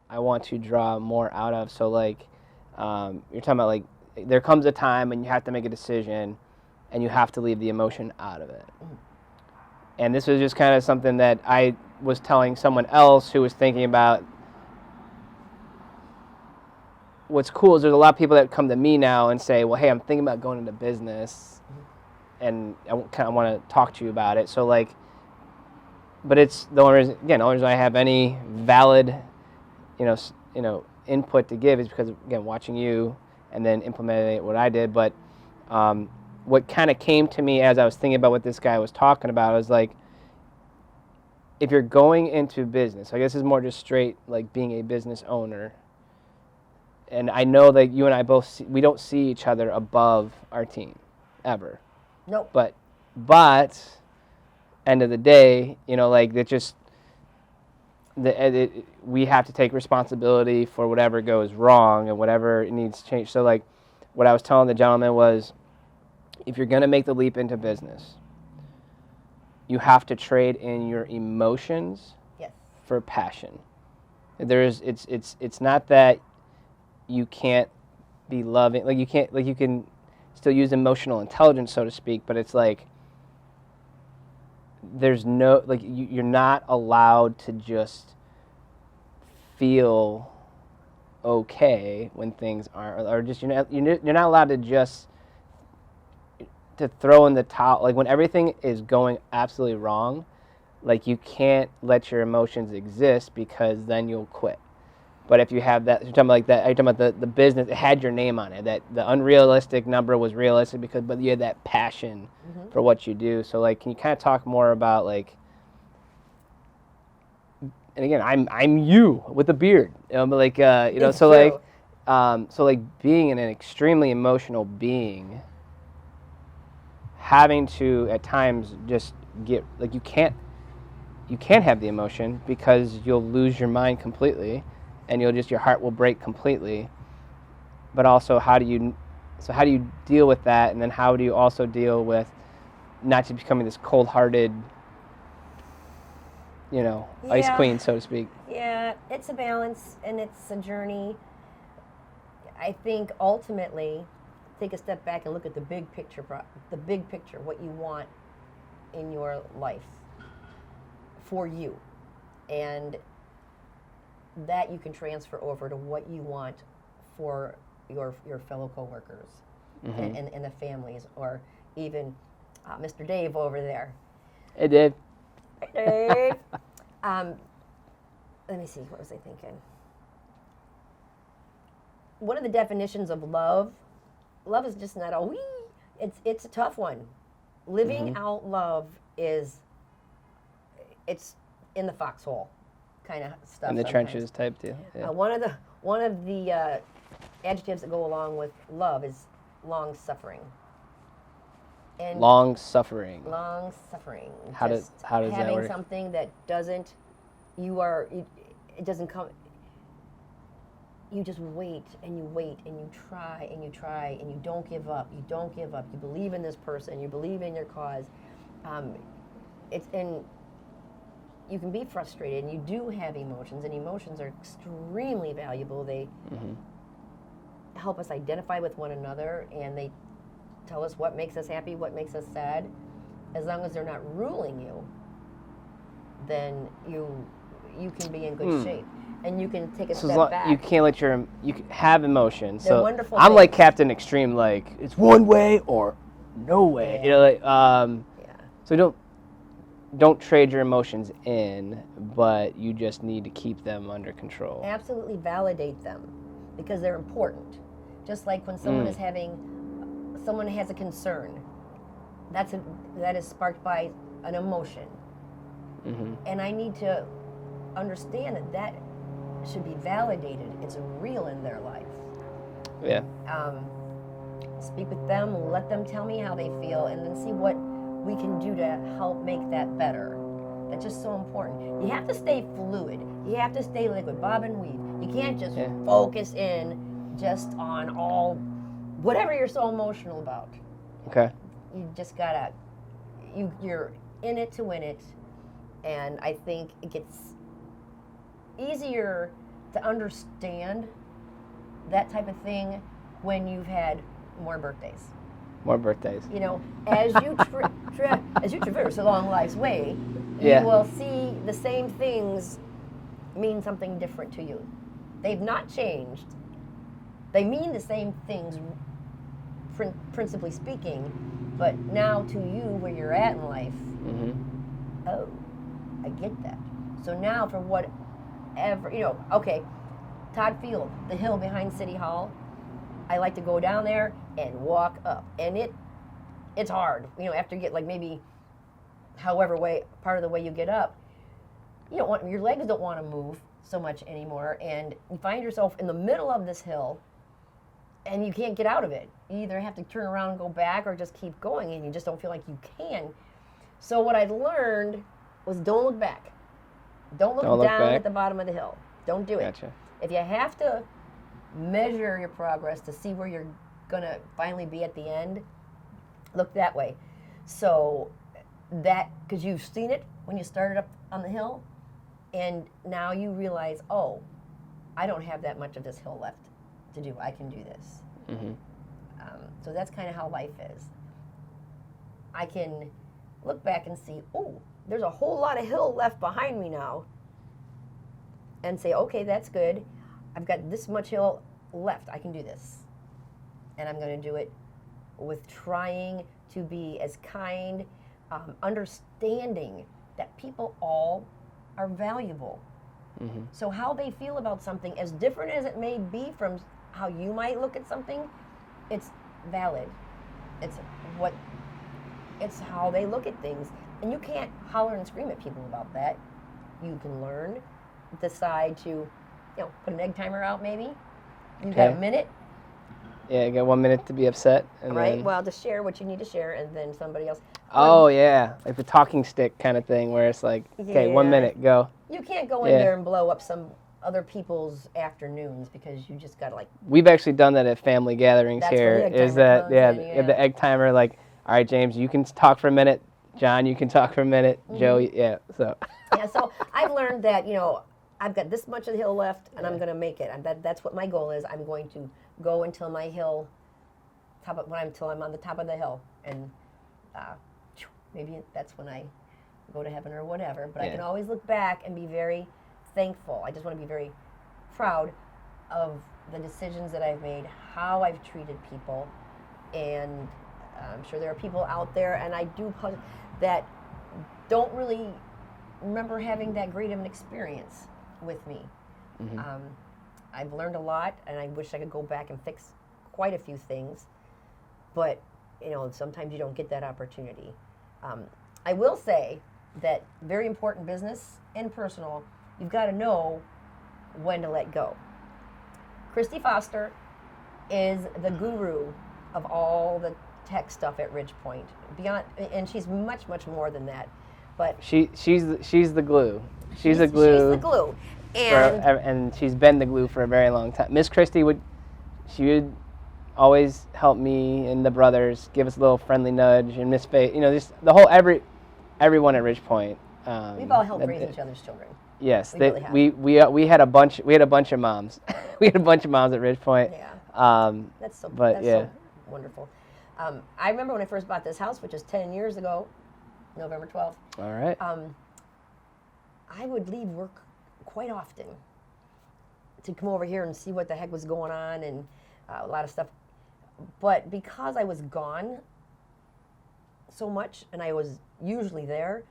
I want to draw more out of. So like, you're talking about like, there comes a time when you have to make a decision, and you have to leave the emotion out of it. And this was just kind of something that I was telling someone else who was thinking about. What's cool is there's a lot of people that come to me now and say, well, hey, I'm thinking about going into business, and I kind of want to talk to you about it. So like, but it's the only reason I have any valid, input to give is because, again, watching you and then implementing what I did. But what kind of came to me as I was thinking about what this guy was talking about was like, if you're going into business, I guess it's more just straight like being a business owner. And I know that you and I both we don't see each other above our team, ever. Nope. But end of the day, like that just we have to take responsibility for whatever goes wrong and whatever needs to change. So like, what I was telling the gentleman was, if you're going to make the leap into business, you have to trade in your emotions for passion. It's not that you can't be loving, like you can still use emotional intelligence, so to speak, but it's like there's no, like you're not allowed to just feel okay when things aren't, or just you're not allowed to just to throw in the towel, like when everything is going absolutely wrong, like you can't let your emotions exist because then you'll quit. But if you have that, you're talking about like that, you're talking about the business, it had your name on it, that the unrealistic number was realistic but you had that passion for what you do. So like, can you kind of talk more about like, and again, I'm you with a beard, like, It's so true. like, being an extremely emotional being, having to at times just get, like you can't have the emotion because you'll lose your mind completely. And your heart will break completely. But also, how do you deal with that? And then how do you also deal with not just becoming this cold-hearted, ice queen, so to speak? Yeah, it's a balance and it's a journey. I think ultimately, take a step back and look at the big picture, what you want in your life for you. And that you can transfer over to what you want for your fellow coworkers and the families, or even Mr. Dave over there. Hey, Dave. Hey, Dave. Let me see. What was I thinking? One of the definitions of love is just not a wee. It's a tough one. Living out love it's in the foxhole kind of stuff. In the sometimes. trenches type deal. Yeah. One of the adjectives that go along with love is long suffering. And long suffering. Long suffering. How does that work? Having something that doesn't, it doesn't come. You just wait and you try and you try and you don't give up. You don't give up. You believe in this person. You believe in your cause. And you can be frustrated, and you do have emotions, and emotions are extremely valuable. They help us identify with one another, and they tell us what makes us happy, what makes us sad. As long as they're not ruling you, then you can be in good shape, and you can take a step back. You can't let you can have emotions. They're so wonderful I'm things. like Captain Extreme, like it's one way or no way. Yeah. So don't trade your emotions in, but you just need to keep them under control. Absolutely validate them because they're important. Just like when someone someone has a concern, that is sparked by an emotion. And I need to understand that should be validated. It's real in their life. Yeah. Speak with them, let them tell me how they feel, and then see what we can do to help make that better. That's just so important. You have to stay fluid. You have to stay liquid, bob and weave. You can't just focus in just on whatever you're so emotional about. Okay. You just gotta, you're in it to win it, and I think it gets easier to understand that type of thing when you've had more birthdays. More birthdays. You know, as you as you traverse along life's way, Yeah. you will see the same things mean something different to you. They've not changed. They mean the same things, principally speaking, but now to you, where you're at in life, oh, I get that. So now for whatever, you know, okay, Todd Field, the hill behind City Hall, I like to go down there and walk up. And it's hard, you know, after you get like maybe however way, part of the way you get up, your legs don't want to move so much anymore. And you find yourself in the middle of this hill and you can't get out of it. You either have to turn around and go back or just keep going, and you just don't feel like you can. So what I learned was don't look back. Don't look down back. at the bottom of the hill. Don't do it. Gotcha. If you have to measure your progress to see where you're going to finally be at the end, look that way. So that, because you've seen it when you started up on the hill, and now you realize, oh, I don't have that much of this hill left to do. I can do this. Mm-hmm. So that's kind of how life is. I can look back and see, oh, there's a whole lot of hill left behind me now, and say, okay, that's good. I've got this much hill left. I can do this. And I'm going to do it with trying to be as kind, understanding that people all are valuable. Mm-hmm. So how they feel about something, as different as it may be from how you might look at something, it's valid. It's how they look at things. And you can't holler and scream at people about that. You can learn, decide to, put an egg timer out maybe. You got a minute. Yeah, you got 1 minute to be upset. And right, then... well, to share what you need to share, and then somebody else. Oh, yeah, like the talking stick kind of thing where it's like, okay, 1 minute, go. You can't go in there and blow up some other people's afternoons because you just got to We've actually done that at family gatherings here. Is that, the egg timer, like, all right, James, you can talk for a minute. John, you can talk for a minute. Mm-hmm. Joe, so. Yeah, so I've learned that, I've got this much of the hill left, and I'm going to make it. That's what my goal is. I'm going to go until my hill, until I'm on the top of the hill, and maybe that's when I go to heaven or whatever. But I can always look back and be very thankful. I just want to be very proud of the decisions that I've made, how I've treated people, and I'm sure there are people out there, and I do that don't really remember having that great of an experience with me. Mm-hmm. I've learned a lot, and I wish I could go back and fix quite a few things, but sometimes you don't get that opportunity. I will say that very important business and personal, you've got to know when to let go. Christy Foster is the guru of all the tech stuff at Ridgepoint. Beyond, and she's much, much more than that. But she's the glue. She's the glue. She's the glue. And she's been the glue for a very long time. Miss Christie would always help me and the brothers, give us a little friendly nudge, and Miss Faye, just the whole everyone at Ridgepoint. We've all helped raise each other's children. Yes, we had a bunch of moms. We had a bunch of moms at Ridgepoint. Yeah. That's so wonderful. I remember when I first bought this house, which is 10 years ago, November 12th. All right. I would leave work quite often to come over here and see what the heck was going on, and a lot of stuff. But because I was gone so much and I was usually there,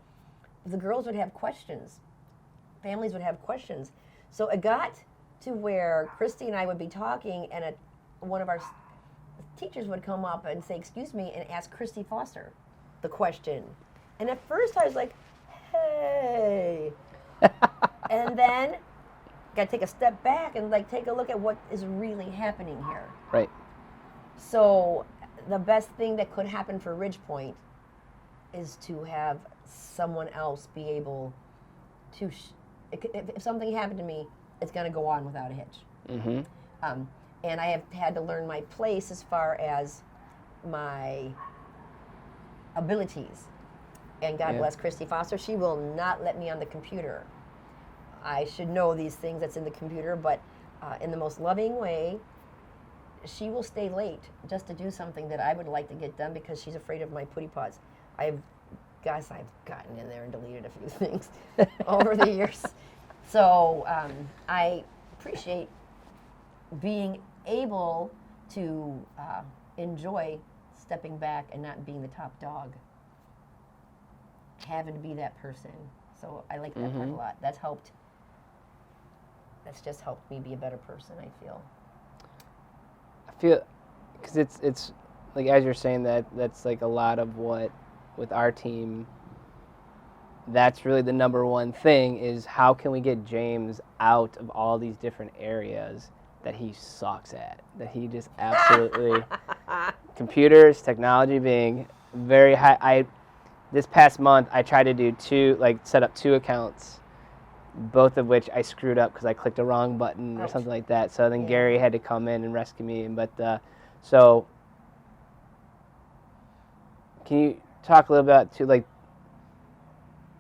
the girls would have questions. Families would have questions. So it got to where Christy and I would be talking, and one of our teachers would come up and say, excuse me, and ask Christy Foster the question. And at first I was like, hey. And then got to take a step back and take a look at what is really happening here. Right. So the best thing that could happen for Ridgepoint is to have someone else be able to, if something happened to me, it's going to go on without a hitch. Mm-hmm. And I have had to learn my place as far as my abilities. And God bless Christy Foster, she will not let me on the computer. I should know these things that's in the computer, but in the most loving way, she will stay late just to do something that I would like to get done because she's afraid of my putty pods. I've gotten in there and deleted a few things over the years. So I appreciate being able to enjoy stepping back and not being the top dog. Having to be that person. So I like that part a lot. That's just helped me be a better person, I feel. I feel, because it's like, as you're saying that's like a lot of what, with our team, that's really the number one thing is how can we get James out of all these different areas that he sucks at, that he just absolutely, computers, technology being very high. This past month, I tried to do set up 2 accounts, both of which I screwed up because I clicked the wrong button or something like that. So then Gary had to come in and rescue me. But so, can you talk a little about like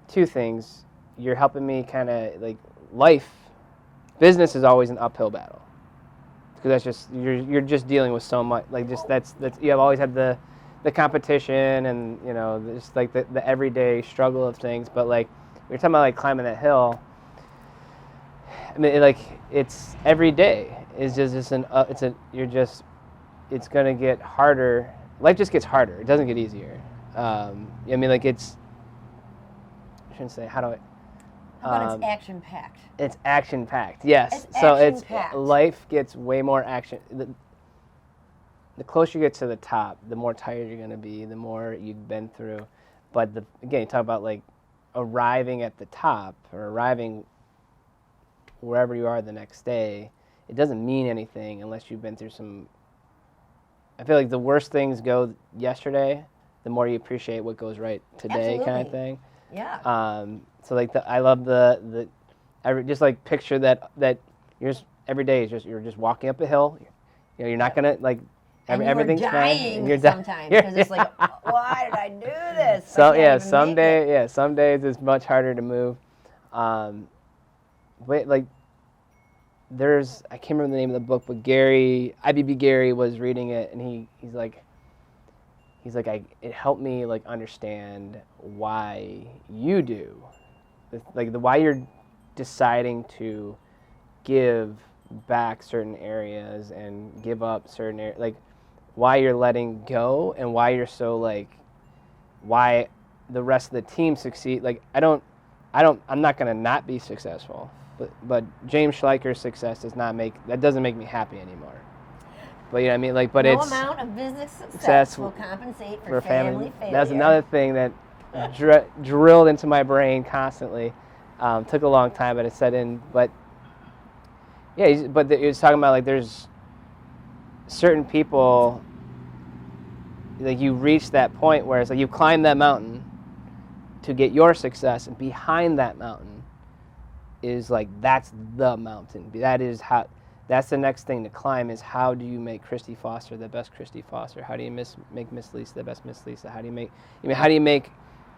2 things? You're helping me kind of like business is always an uphill battle because that's just you're just dealing with so much. Like just that's you have always had the competition and just like the everyday struggle of things. But like we were talking about like climbing that hill. I mean, it's every day is just it's gonna get harder. Life just gets harder. It doesn't get easier. I mean, like I shouldn't say how do I. But it's action packed. It's action packed. Yes. It's so action-packed. Life gets way more action. The closer you get to the top, the more tired you're going to be, the more you've been through. But again, you talk about like arriving at the top or arriving wherever you are the next day. It doesn't mean anything unless you've been through some. I feel like the worse things go yesterday, the more you appreciate what goes right today. Absolutely. Kind of thing. Yeah. So like I love I just like picture that you're just every day is you're just walking up a hill. You're not gonna like. Everything's dying fine. You're sometimes because it's like, why did I do this? So some days it's much harder to move. But like, I can't remember the name of the book, but IBB Gary was reading it, and he's like, it helped me like understand why you do, why you're deciding to give back certain areas and give up certain areas, like why you're letting go and why you're so like, why the rest of the team succeed. Like I'm not gonna not be successful, but James Schleicher's success doesn't make me happy anymore. But you know what I mean, like, but no it's amount of business success will compensate for family failure. That's another thing that drilled into my brain constantly. Took a long time, but it set in. But yeah, but he was talking about like there's certain people, like you reach that point where it's like you climb that mountain to get your success, and behind that mountain is like that's the mountain. That's the next thing to climb is how do you make Christy Foster the best Christy Foster? How do you make Miss Lisa the best Miss Lisa? How do you make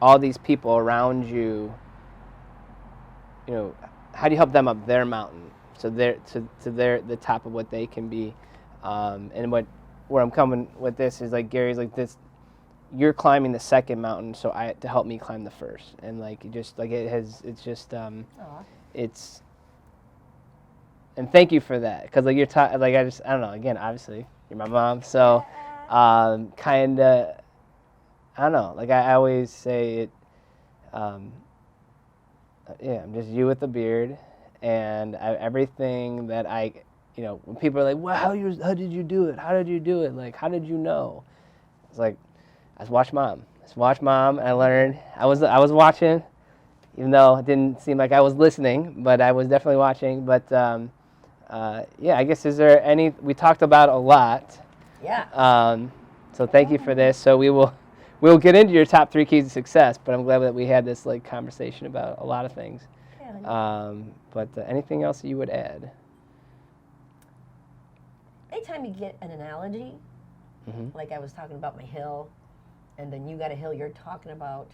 all these people around you, how do you help them up their mountain so they're the top of what they can be? And where I'm coming with this is like Gary's like this, you're climbing the second mountain, so to help me climb the first, and like it's and thank you for that, because like I don't know, again, obviously you're my mom, so kind of, I don't know, like I always say it, I'm just you with a beard, and everything that when people are like, wow, how did you do it? How did you do it? Like, how did you know? It's like, I just watched mom. And I learned. I was watching, even though it didn't seem like I was listening, but I was definitely watching. But I guess we talked about a lot. Yeah. So thank you for this. So we'll get into your top 3 keys to success, but I'm glad that we had this like conversation about a lot of things. Yeah. But anything else that you would add? Anytime you get an analogy, like I was talking about my hill, and then you got a hill you're talking about,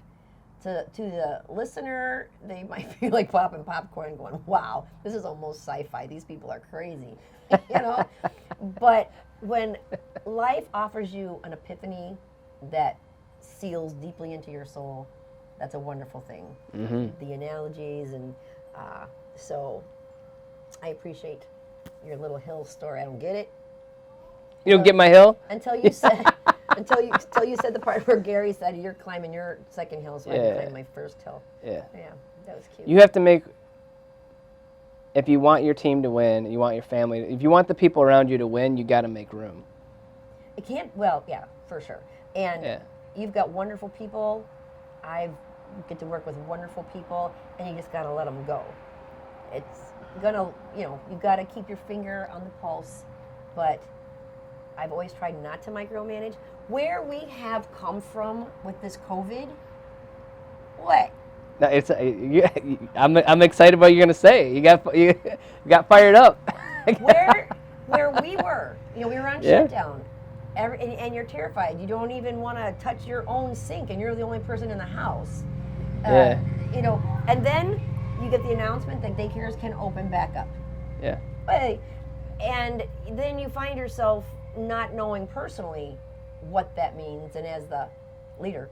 to the listener, they might be like popping popcorn, going, "Wow, this is almost sci-fi. These people are crazy," you know. But when life offers you an epiphany that seals deeply into your soul, that's a wonderful thing. Mm-hmm. The analogies and so I appreciate your little hill story. I don't get it. You don't get my hill? Until you said until you said the part where Gary said you're climbing your second hill, so I can climb my first hill. Yeah. Yeah, that was cute. You have to make, if you want your team to win, you want your family, if you want the people around you to win, you got to make room. It can't. Well, yeah, for sure. And you've got wonderful people. I get to work with wonderful people, and you just got to let them go. It's gonna, you've got to keep your finger on the pulse, but I've always tried not to micromanage. Where we have come from with this COVID, what? No, it's I'm excited about what you're gonna say. You got fired up. where we were, we were on shutdown, and you're terrified. You don't even want to touch your own sink, and you're the only person in the house. And then you get the announcement that daycares can open back up. Yeah. And then you find yourself not knowing personally what that means, and as the leader,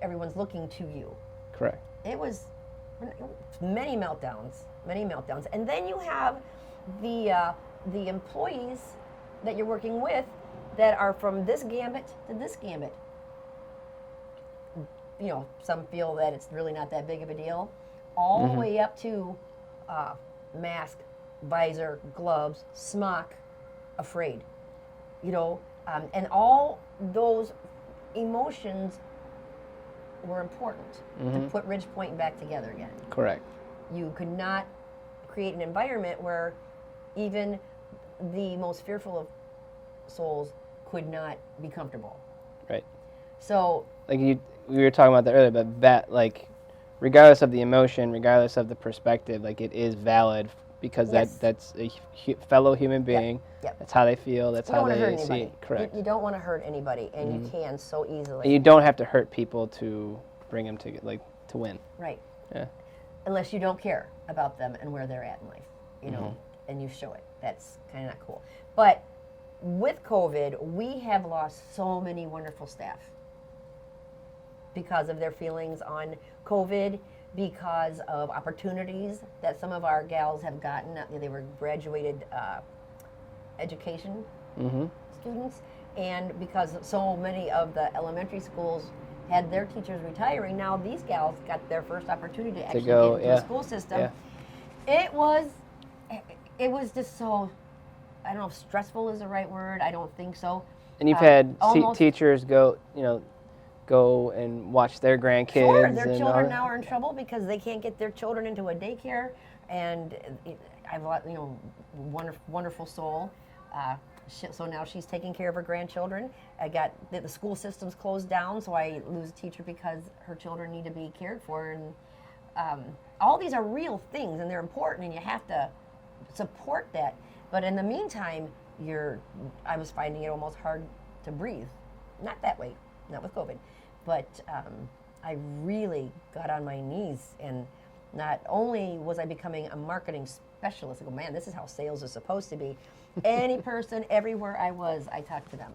everyone's looking to you. Correct. It was many meltdowns, and then you have the employees that you're working with that are from this gambit to this gambit. Some feel that it's really not that big of a deal, all the way up to mask, visor, gloves, smock, afraid. And all those emotions were important to put Ridgepoint back together again. Correct. You could not create an environment where even the most fearful of souls could not be comfortable. Right. So, we were talking about that earlier, but that, regardless of the emotion, regardless of the perspective, it is valid because that's a fellow human being. Yep. That's how they feel. That's how they see it. Correct. You don't want to hurt anybody, and you can so easily. And you don't have to hurt people to bring them to win. Right. Yeah. Unless you don't care about them and where they're at in life, and you show it. That's kind of not cool. But with COVID, we have lost so many wonderful staff because of their feelings on COVID, because of opportunities that some of our gals have gotten. They were graduated education students, and because so many of the elementary schools had their teachers retiring, now these gals got their first opportunity to actually get into the school system. Yeah. It was just so, I don't know if stressful is the right word. I don't think so. And you've had teachers go and watch their grandkids. Sure, their children now are in trouble because they can't get their children into a daycare. And I've wonderful soul. So now she's taking care of her grandchildren. I got the school system's closed down, so I lose a teacher because her children need to be cared for. And all these are real things, and they're important, and you have to support that. But in the meantime, I was finding it almost hard to breathe. Not that way, not with COVID. But I really got on my knees, and not only was I becoming a marketing specialist, I go, man, this is how sales is supposed to be. Any person, everywhere I was, I talked to them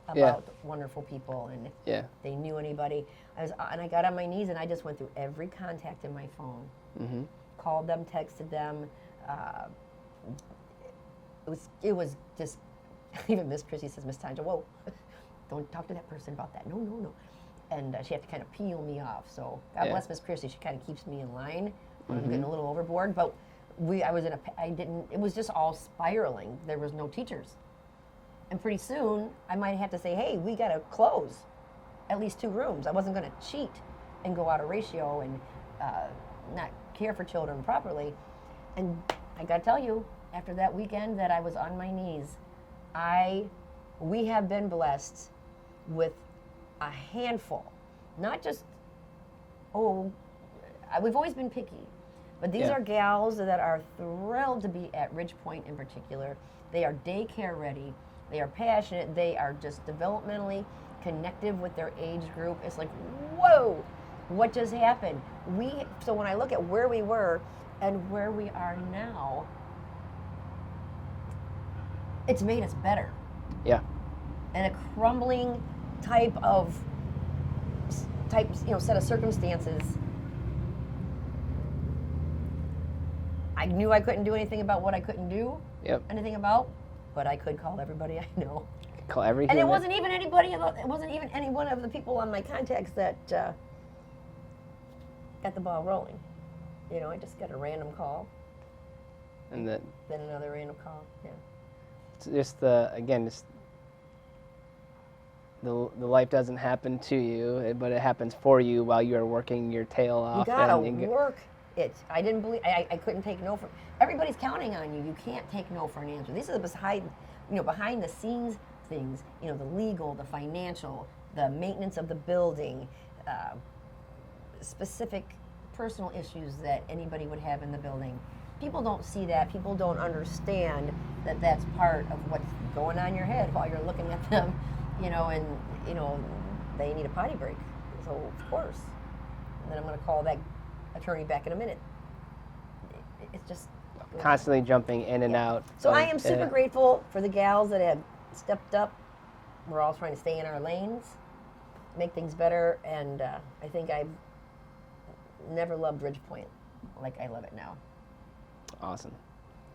about wonderful people, and if they knew anybody. And I got on my knees, and I just went through every contact in my phone, called them, texted them. It was just, even Miss Prissy says, Miss Tonja, whoa, don't talk to that person about that. No. And she had to kind of peel me off. So God bless Miss Prissy. She kind of keeps me in line when I'm getting a little overboard. But it was just all spiraling. There was no teachers. And pretty soon, I might have to say, hey, we got to close at least 2 rooms. I wasn't going to cheat and go out of ratio and not care for children properly. And I got to tell you, after that weekend that I was on my knees, we have been blessed with a handful, not just, we've always been picky, but these are gals that are thrilled to be at Ridgepoint in particular. They are daycare ready. They are passionate. They are just developmentally connective with their age group. It's like, whoa, What just happened? So when I look at where we were and where we are now, it's made us better. Yeah. And a crumbling type set of circumstances. I knew I couldn't do anything about what I couldn't do anything about, but I could call everybody I know. Call every And human. it wasn't even any one of the people on my contacts that got the ball rolling. I just got a random call. And then another random call. Yeah. It's just the life doesn't happen to you, but it happens for you while you are working your tail off. You gotta work it. I didn't believe. I couldn't take no for. Everybody's counting on you. You can't take no for an answer. These are the behind the scenes things. The legal, the financial, the maintenance of the building, specific personal issues that anybody would have in the building. People don't see that. People don't understand that that's part of what's going on in your head while you're looking at them. They need a potty break. So, of course. And then I'm going to call that attorney back in a minute. It's just constantly jumping in and out. So I am super grateful for the gals that have stepped up. We're all trying to stay in our lanes, make things better, and I think I've never loved Ridgepoint like I love it now. Awesome.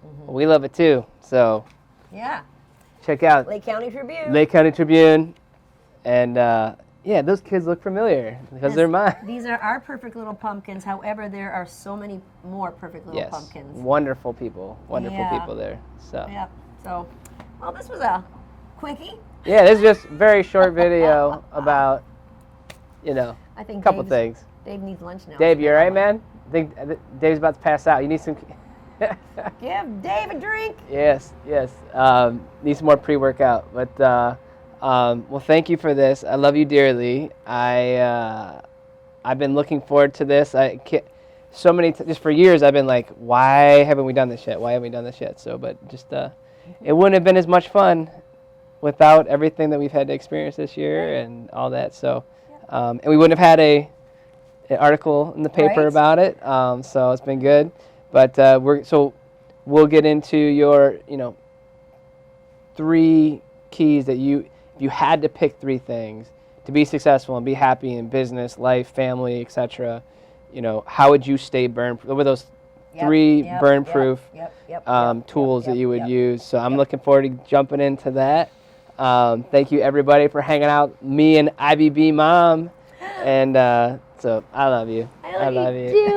Well, we love it too. So yeah. Check out Lake County Tribune. Lake County Tribune. And those kids look familiar because they're mine. These are our perfect little pumpkins. However, there are so many more perfect little pumpkins. Wonderful people. Wonderful people there. So. Yep. So, well, this was a quickie. Yeah, this is just a very short video about, I think a couple things. Dave needs lunch now. Dave, you all right, man? I think Dave's about to pass out. You need some... Give Dave a drink. Yes. Need some more pre-workout. But, well, thank you for this. I love you dearly. I've been looking forward to this. Just for years, I've been like, why haven't we done this yet? Why haven't we done this yet? So, but just, it wouldn't have been as much fun without everything that we've had to experience this year and all that. So, and we wouldn't have had an article in the paper about it. So it's been good. But we'll get into your, 3 keys that if you had to pick 3 things to be successful and be happy in business, life, family, etc. How would you stay burn-proof? What were those 3 burn-proof tools that you would use? So I'm looking forward to jumping into that. Thank you everybody for hanging out. Me and IBB Mom, and so I love you. I love you too.